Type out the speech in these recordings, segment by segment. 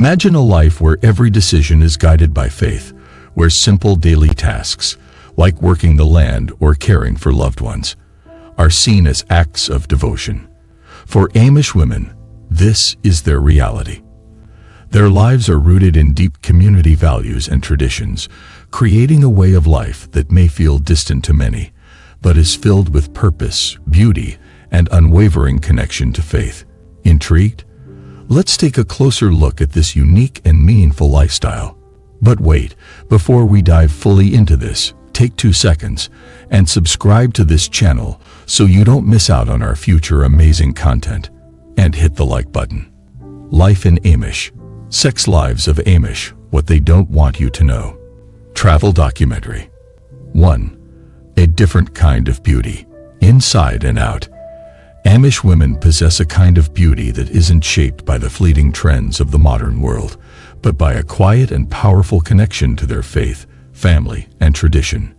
Imagine a life where every decision is guided by faith, where simple daily tasks, like working the land or caring for loved ones, are seen as acts of devotion. For Amish women, this is their reality. Their lives are rooted in deep community values and traditions, creating a way of life that may feel distant to many, but is filled with purpose, beauty, and unwavering connection to faith. Intrigued? Let's take a closer look at this unique and meaningful lifestyle. But wait, before we dive fully into this, take 2 seconds and subscribe to this channel so you don't miss out on our future amazing content. And hit the like button. Life in Amish. Sex lives of Amish, what they don't want you to know. Travel documentary. 1. A different kind of beauty, inside and out. Amish women possess a kind of beauty that isn't shaped by the fleeting trends of the modern world, but by a quiet and powerful connection to their faith, family, and tradition.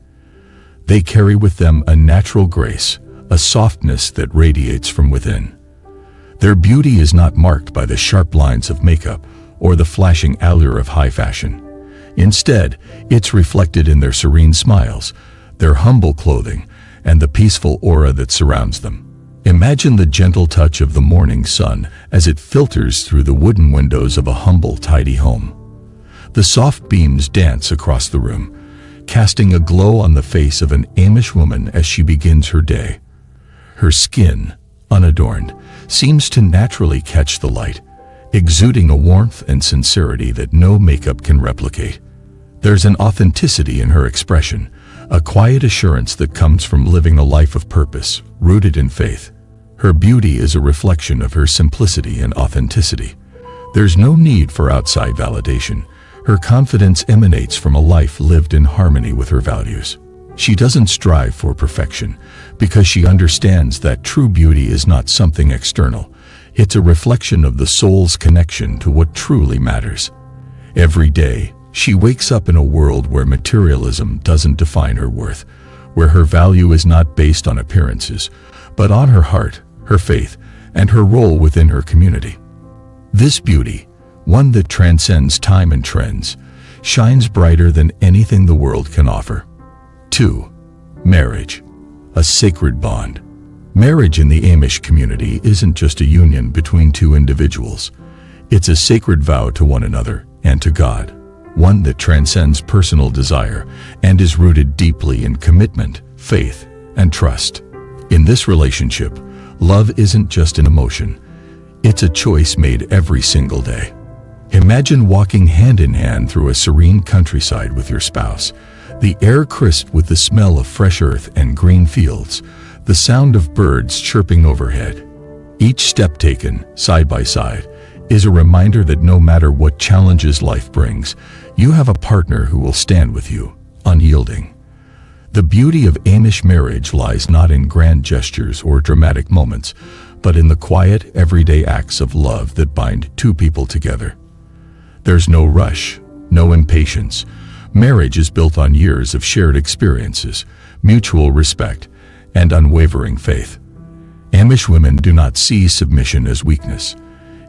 They carry with them a natural grace, a softness that radiates from within. Their beauty is not marked by the sharp lines of makeup or the flashing allure of high fashion. Instead, it's reflected in their serene smiles, their humble clothing, and the peaceful aura that surrounds them. Imagine the gentle touch of the morning sun as it filters through the wooden windows of a humble, tidy home. The soft beams dance across the room, casting a glow on the face of an Amish woman as she begins her day. Her skin, unadorned, seems to naturally catch the light, exuding a warmth and sincerity that no makeup can replicate. There's an authenticity in her expression, a quiet assurance that comes from living a life of purpose, rooted in faith. Her beauty is a reflection of her simplicity and authenticity. There's no need for outside validation. Her confidence emanates from a life lived in harmony with her values. She doesn't strive for perfection because she understands that true beauty is not something external. It's a reflection of the soul's connection to what truly matters. Every day, she wakes up in a world where materialism doesn't define her worth, where her value is not based on appearances, but on her heart, her faith, and her role within her community. This beauty, one that transcends time and trends, shines brighter than anything the world can offer. 2. Marriage, a sacred bond. Marriage in the Amish community isn't just a union between two individuals. It's a sacred vow to one another and to God, one that transcends personal desire and is rooted deeply in commitment, faith, and trust. In this relationship, love isn't just an emotion. It's a choice made every single day. Imagine walking hand in hand through a serene countryside with your spouse, the air crisp with the smell of fresh earth and green fields, the sound of birds chirping overhead. Each step taken, side by side, is a reminder that no matter what challenges life brings, you have a partner who will stand with you, unyielding. The beauty of Amish marriage lies not in grand gestures or dramatic moments, but in the quiet, everyday acts of love that bind two people together. There's no rush, no impatience. Marriage is built on years of shared experiences, mutual respect, and unwavering faith. Amish women do not see submission as weakness.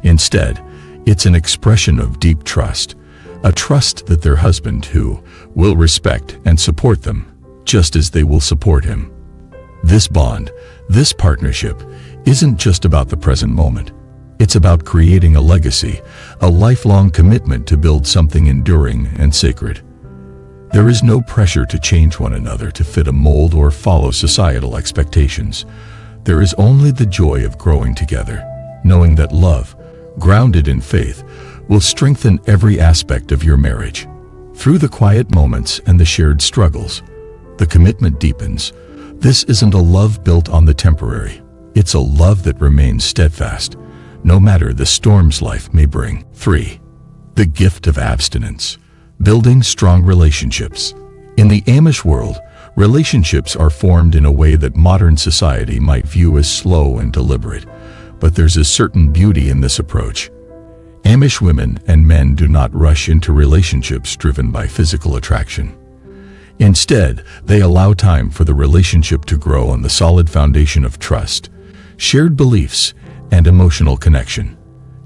Instead, it's an expression of deep trust, a trust that their husband, who will respect and support them, just as they will support him. This bond, this partnership, isn't just about the present moment. It's about creating a legacy, a lifelong commitment to build something enduring and sacred. There is no pressure to change one another to fit a mold or follow societal expectations. There is only the joy of growing together, knowing that love, grounded in faith, will strengthen every aspect of your marriage. Through the quiet moments and the shared struggles, the commitment deepens. This isn't a love built on the temporary. It's a love that remains steadfast, no matter the storms life may bring. 3. The gift of abstinence. Building strong relationships. In the Amish world, relationships are formed in a way that modern society might view as slow and deliberate, but there's a certain beauty in this approach. Amish women and men do not rush into relationships driven by physical attraction. Instead, they allow time for the relationship to grow on the solid foundation of trust, shared beliefs, and emotional connection.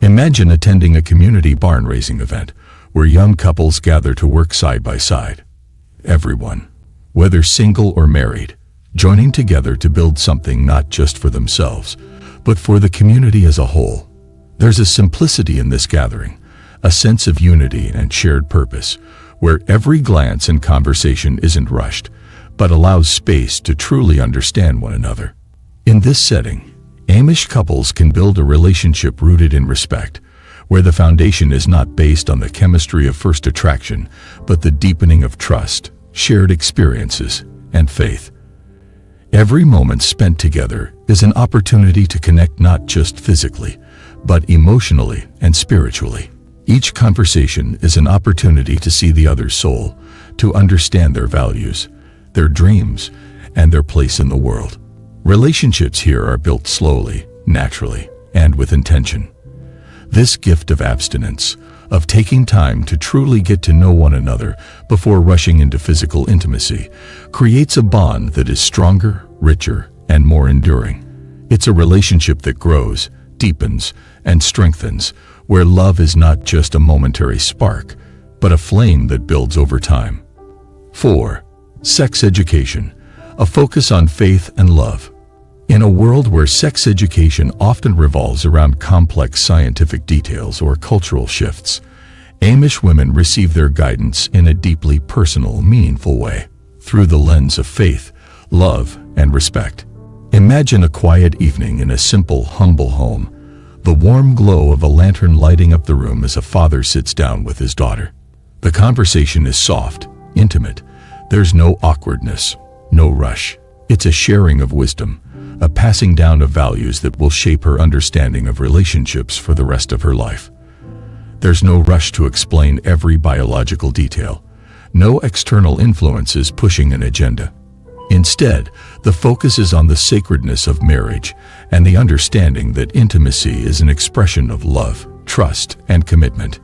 Imagine attending a community barn raising event where young couples gather to work side by side. Everyone, whether single or married, joining together to build something not just for themselves, but for the community as a whole. There's a simplicity in this gathering, a sense of unity and shared purpose, where every glance and conversation isn't rushed, but allows space to truly understand one another. In this setting, Amish couples can build a relationship rooted in respect, where the foundation is not based on the chemistry of first attraction, but the deepening of trust, shared experiences, and faith. Every moment spent together is an opportunity to connect not just physically, but emotionally and spiritually. Each conversation is an opportunity to see the other's soul, to understand their values, their dreams, and their place in the world. Relationships here are built slowly, naturally, and with intention. This gift of abstinence, of taking time to truly get to know one another before rushing into physical intimacy, creates a bond that is stronger, richer, and more enduring. It's a relationship that grows, deepens, and strengthens, where love is not just a momentary spark, but a flame that builds over time. 4. Sex education, a focus on faith and love. In a world where sex education often revolves around complex scientific details or cultural shifts, Amish women receive their guidance in a deeply personal, meaningful way, through the lens of faith, love, and respect. Imagine a quiet evening in a simple, humble home, the warm glow of a lantern lighting up the room as a father sits down with his daughter. The conversation is soft, intimate. There's no awkwardness, no rush. It's a sharing of wisdom, a passing down of values that will shape her understanding of relationships for the rest of her life. There's no rush to explain every biological detail, no external influences pushing an agenda. Instead, the focus is on the sacredness of marriage and the understanding that intimacy is an expression of love, trust, and commitment.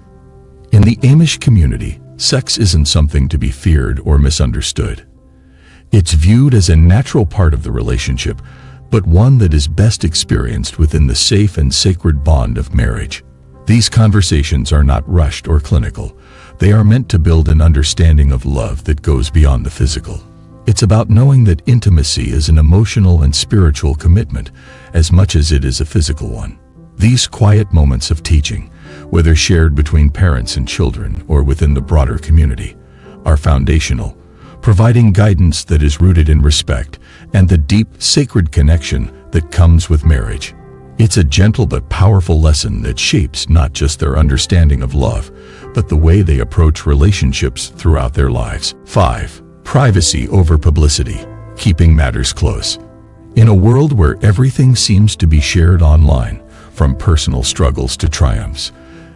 In the Amish community, sex isn't something to be feared or misunderstood. It's viewed as a natural part of the relationship, but one that is best experienced within the safe and sacred bond of marriage. These conversations are not rushed or clinical. They are meant to build an understanding of love that goes beyond the physical. It's about knowing that intimacy is an emotional and spiritual commitment as much as it is a physical one. These quiet moments of teaching, whether shared between parents and children or within the broader community, are foundational, providing guidance that is rooted in respect and the deep, sacred connection that comes with marriage. It's a gentle but powerful lesson that shapes not just their understanding of love, but the way they approach relationships throughout their lives. 5. Privacy over publicity, keeping matters close. In a world where everything seems to be shared online, from personal struggles to triumphs,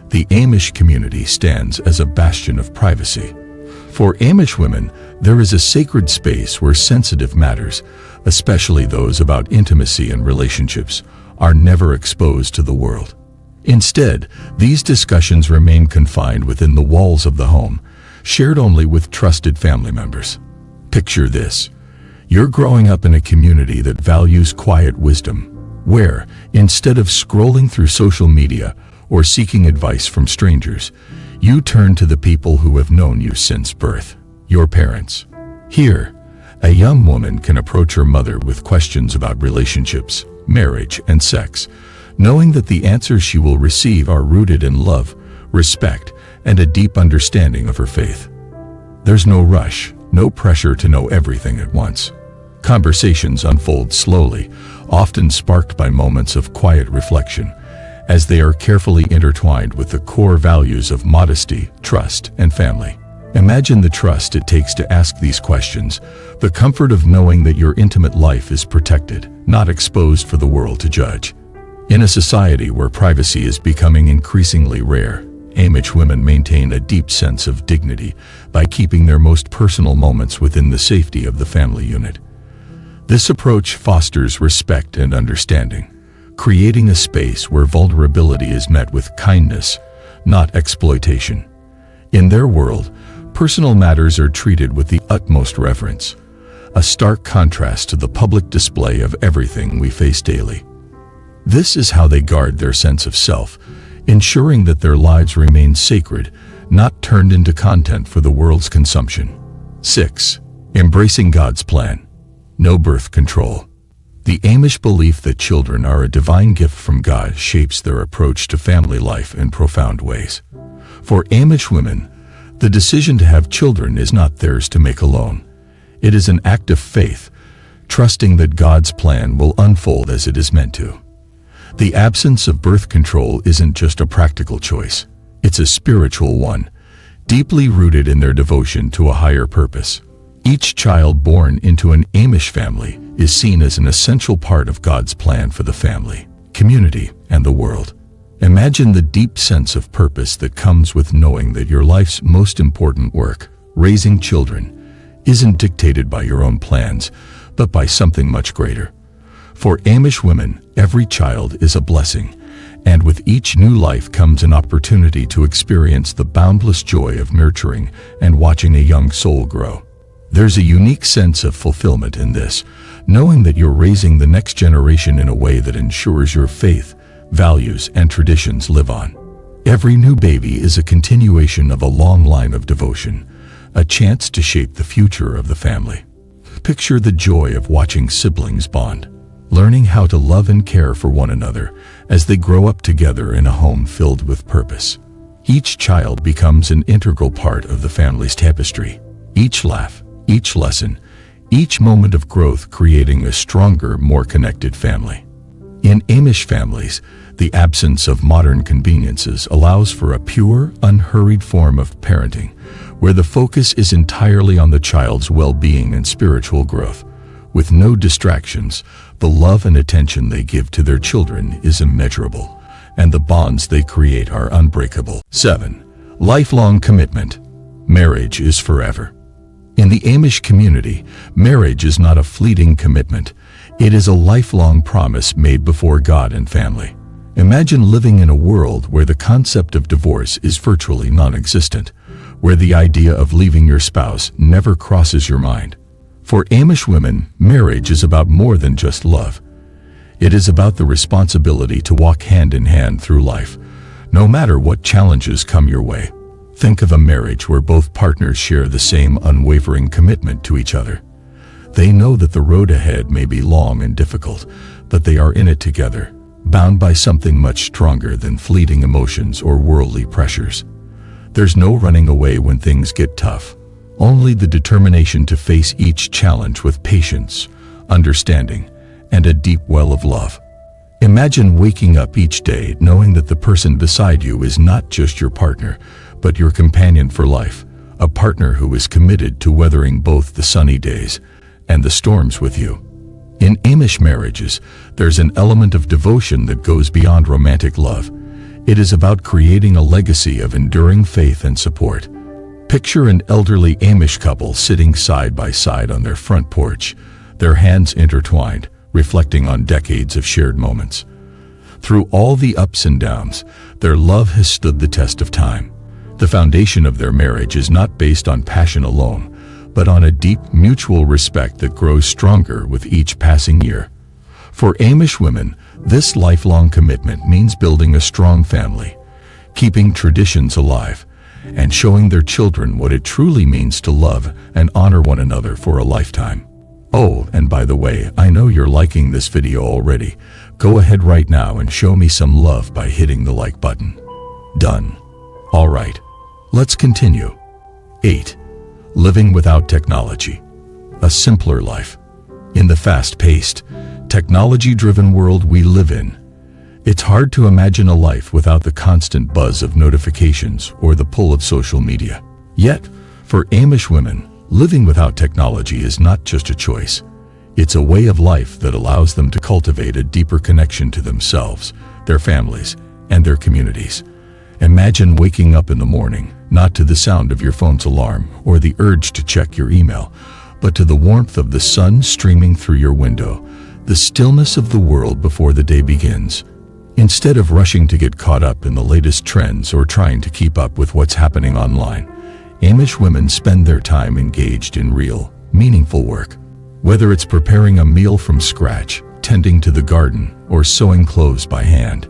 the Amish community stands as a bastion of privacy. For Amish women, there is a sacred space where sensitive matters, especially those about intimacy and relationships, are never exposed to the world. Instead, these discussions remain confined within the walls of the home, shared only with trusted family members. Picture this. You're growing up in a community that values quiet wisdom, where, instead of scrolling through social media or seeking advice from strangers, you turn to the people who have known you since birth, your parents. Here, a young woman can approach her mother with questions about relationships, marriage, and sex, knowing that the answers she will receive are rooted in love, respect, and a deep understanding of her faith. There's no rush, no pressure to know everything at once. Conversations unfold slowly, often sparked by moments of quiet reflection, as they are carefully intertwined with the core values of modesty, trust, and family. Imagine the trust it takes to ask these questions, the comfort of knowing that your intimate life is protected, not exposed for the world to judge. In a society where privacy is becoming increasingly rare, Amish women maintain a deep sense of dignity by keeping their most personal moments within the safety of the family unit. This approach fosters respect and understanding, creating a space where vulnerability is met with kindness, not exploitation. In their world, personal matters are treated with the utmost reverence, a stark contrast to the public display of everything we face daily. This is how they guard their sense of self, ensuring that their lives remain sacred, not turned into content for the world's consumption. 6. Embracing God's plan. No birth control. The Amish belief that children are a divine gift from God shapes their approach to family life in profound ways. For Amish women, the decision to have children is not theirs to make alone. It is an act of faith, trusting that God's plan will unfold as it is meant to. The absence of birth control isn't just a practical choice, it's a spiritual one, deeply rooted in their devotion to a higher purpose. Each child born into an Amish family is seen as an essential part of God's plan for the family, community, and the world. Imagine the deep sense of purpose that comes with knowing that your life's most important work, raising children, isn't dictated by your own plans, but by something much greater. For Amish women, every child is a blessing, and with each new life comes an opportunity to experience the boundless joy of nurturing and watching a young soul grow. There's a unique sense of fulfillment in this, knowing that you're raising the next generation in a way that ensures your faith, values, and traditions live on. Every new baby is a continuation of a long line of devotion, a chance to shape the future of the family. Picture the joy of watching siblings bond, learning how to love and care for one another as they grow up together in a home filled with purpose. Each child becomes an integral part of the family's tapestry. Each laugh, each lesson, each moment of growth creating a stronger, more connected family. In Amish families, the absence of modern conveniences allows for a pure, unhurried form of parenting, where the focus is entirely on the child's well-being and spiritual growth. With no distractions, the love and attention they give to their children is immeasurable, and the bonds they create are unbreakable. 7. Lifelong commitment. Marriage is forever. In the Amish community, marriage is not a fleeting commitment. It is a lifelong promise made before God and family. Imagine living in a world where the concept of divorce is virtually non-existent, where the idea of leaving your spouse never crosses your mind. For Amish women, marriage is about more than just love. It is about the responsibility to walk hand in hand through life, no matter what challenges come your way. Think of a marriage where both partners share the same unwavering commitment to each other. They know that the road ahead may be long and difficult, but they are in it together, bound by something much stronger than fleeting emotions or worldly pressures. There's no running away when things get tough, only the determination to face each challenge with patience, understanding, and a deep well of love. Imagine waking up each day knowing that the person beside you is not just your partner, but your companion for life, a partner who is committed to weathering both the sunny days and the storms with you. In Amish marriages, there's an element of devotion that goes beyond romantic love. It is about creating a legacy of enduring faith and support. Picture an elderly Amish couple sitting side by side on their front porch, their hands intertwined, reflecting on decades of shared moments. Through all the ups and downs, their love has stood the test of time. The foundation of their marriage is not based on passion alone, but on a deep mutual respect that grows stronger with each passing year. For Amish women, this lifelong commitment means building a strong family, keeping traditions alive, and showing their children what it truly means to love and honor one another for a lifetime. Oh, and by the way, I know you're liking this video already. Go ahead right now and show me some love by hitting the like button. Done. All right, let's continue. 8. Living without technology. A simpler life. In the fast-paced, technology-driven world we live in, it's hard to imagine a life without the constant buzz of notifications or the pull of social media. Yet, for Amish women, living without technology is not just a choice. It's a way of life that allows them to cultivate a deeper connection to themselves, their families, and their communities. Imagine waking up in the morning, not to the sound of your phone's alarm or the urge to check your email, but to the warmth of the sun streaming through your window, the stillness of the world before the day begins. Instead of rushing to get caught up in the latest trends or trying to keep up with what's happening online, Amish women spend their time engaged in real, meaningful work. Whether it's preparing a meal from scratch, tending to the garden, or sewing clothes by hand,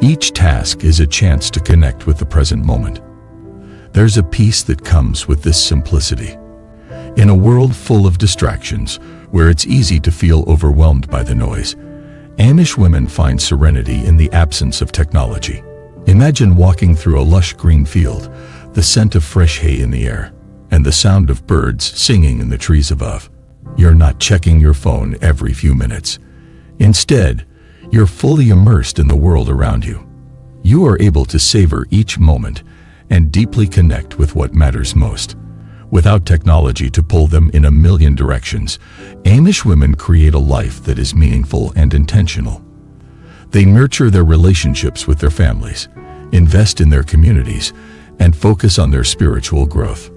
Each task is a chance to connect with the present moment. There's a peace that comes with this simplicity. In a world full of distractions, where it's easy to feel overwhelmed by the noise, Amish women find serenity in the absence of technology. Imagine walking through a lush green field, the scent of fresh hay in the air, and the sound of birds singing in the trees above. You're not checking your phone every few minutes. Instead, you're fully immersed in the world around you. You are able to savor each moment and deeply connect with what matters most. Without technology to pull them in a million directions, Amish women create a life that is meaningful and intentional. They nurture their relationships with their families, invest in their communities, and focus on their spiritual growth.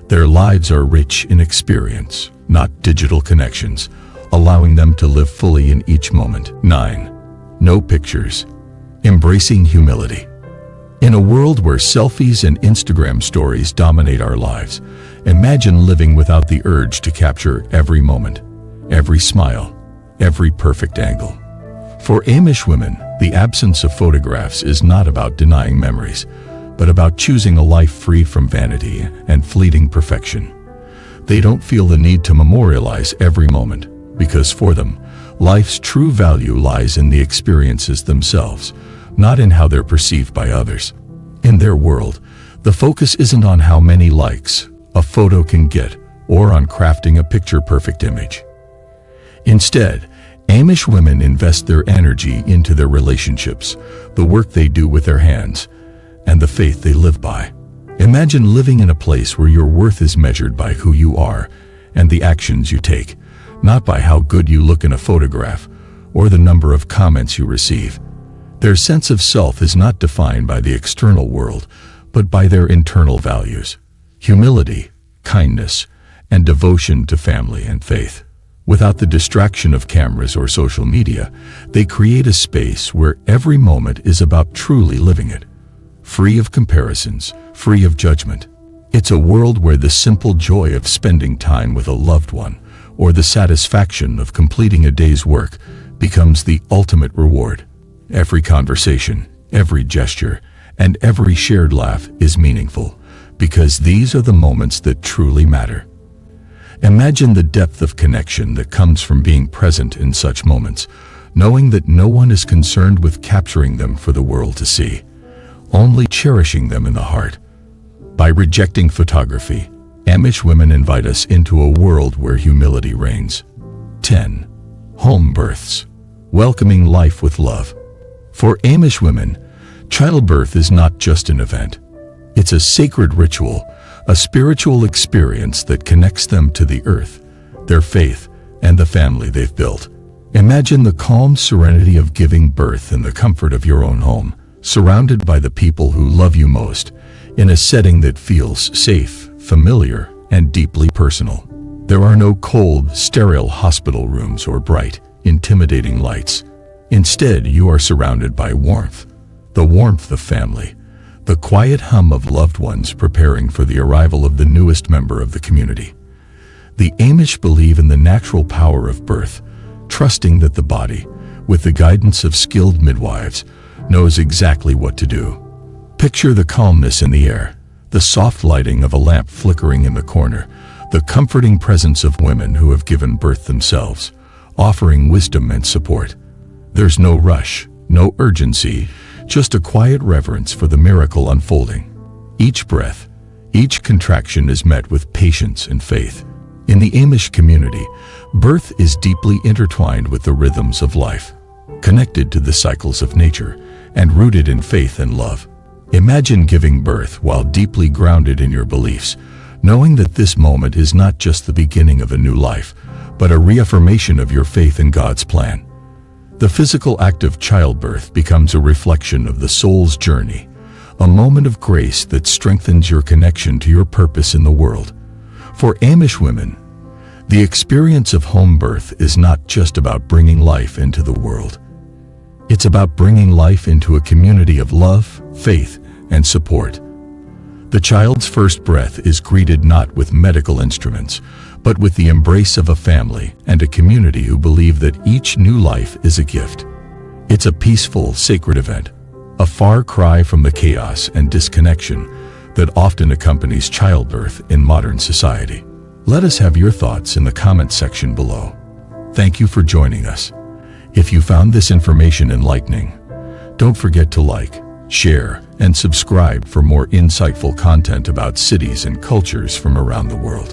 Their lives are rich in experience, not digital connections, allowing them to live fully in each moment. 9. No pictures. Embracing humility. In a world where selfies and Instagram stories dominate our lives, imagine living without the urge to capture every moment, every smile, every perfect angle. For Amish women, the absence of photographs is not about denying memories, but about choosing a life free from vanity and fleeting perfection. They don't feel the need to memorialize every moment, because for them, life's true value lies in the experiences themselves, not in how they're perceived by others. In their world, the focus isn't on how many likes a photo can get or on crafting a picture-perfect image. Instead, Amish women invest their energy into their relationships, the work they do with their hands, and the faith they live by. Imagine living in a place where your worth is measured by who you are and the actions you take, not by how good you look in a photograph or the number of comments you receive. Their sense of self is not defined by the external world, but by their internal values: humility, kindness, and devotion to family and faith. Without the distraction of cameras or social media, they create a space where every moment is about truly living it, free of comparisons, free of judgment. It's a world where the simple joy of spending time with a loved one or the satisfaction of completing a day's work becomes the ultimate reward. Every conversation, every gesture, and every shared laugh is meaningful, because these are the moments that truly matter. Imagine the depth of connection that comes from being present in such moments, knowing that no one is concerned with capturing them for the world to see, only cherishing them in the heart. By rejecting photography, Amish women invite us into a world where humility reigns. 10. Home births. Welcoming life with love. For Amish women, childbirth is not just an event. It's a sacred ritual, a spiritual experience that connects them to the earth, their faith, and the family they've built. Imagine the calm serenity of giving birth in the comfort of your own home, surrounded by the people who love you most, in a setting that feels safe, familiar, and deeply personal. There are no cold, sterile hospital rooms or bright, intimidating lights. Instead, you are surrounded by warmth, the warmth of family, the quiet hum of loved ones preparing for the arrival of the newest member of the community. The Amish believe in the natural power of birth, trusting that the body, with the guidance of skilled midwives, knows exactly what to do. Picture the calmness in the air, the soft lighting of a lamp flickering in the corner, the comforting presence of women who have given birth themselves, offering wisdom and support. There's no rush, no urgency, just a quiet reverence for the miracle unfolding. Each breath, each contraction is met with patience and faith. In the Amish community, birth is deeply intertwined with the rhythms of life, connected to the cycles of nature, and rooted in faith and love. Imagine giving birth while deeply grounded in your beliefs, knowing that this moment is not just the beginning of a new life, but a reaffirmation of your faith in God's plan. The physical act of childbirth becomes a reflection of the soul's journey, a moment of grace that strengthens your connection to your purpose in the world. For Amish women, the experience of home birth is not just about bringing life into the world. It's about bringing life into a community of love, faith, and support. The child's first breath is greeted not with medical instruments, but with the embrace of a family and a community who believe that each new life is a gift. It's a peaceful, sacred event, a far cry from the chaos and disconnection that often accompanies childbirth in modern society. Let us have your thoughts in the comment section below. Thank you for joining us. If you found this information enlightening, don't forget to like, share, and subscribe for more insightful content about cities and cultures from around the world.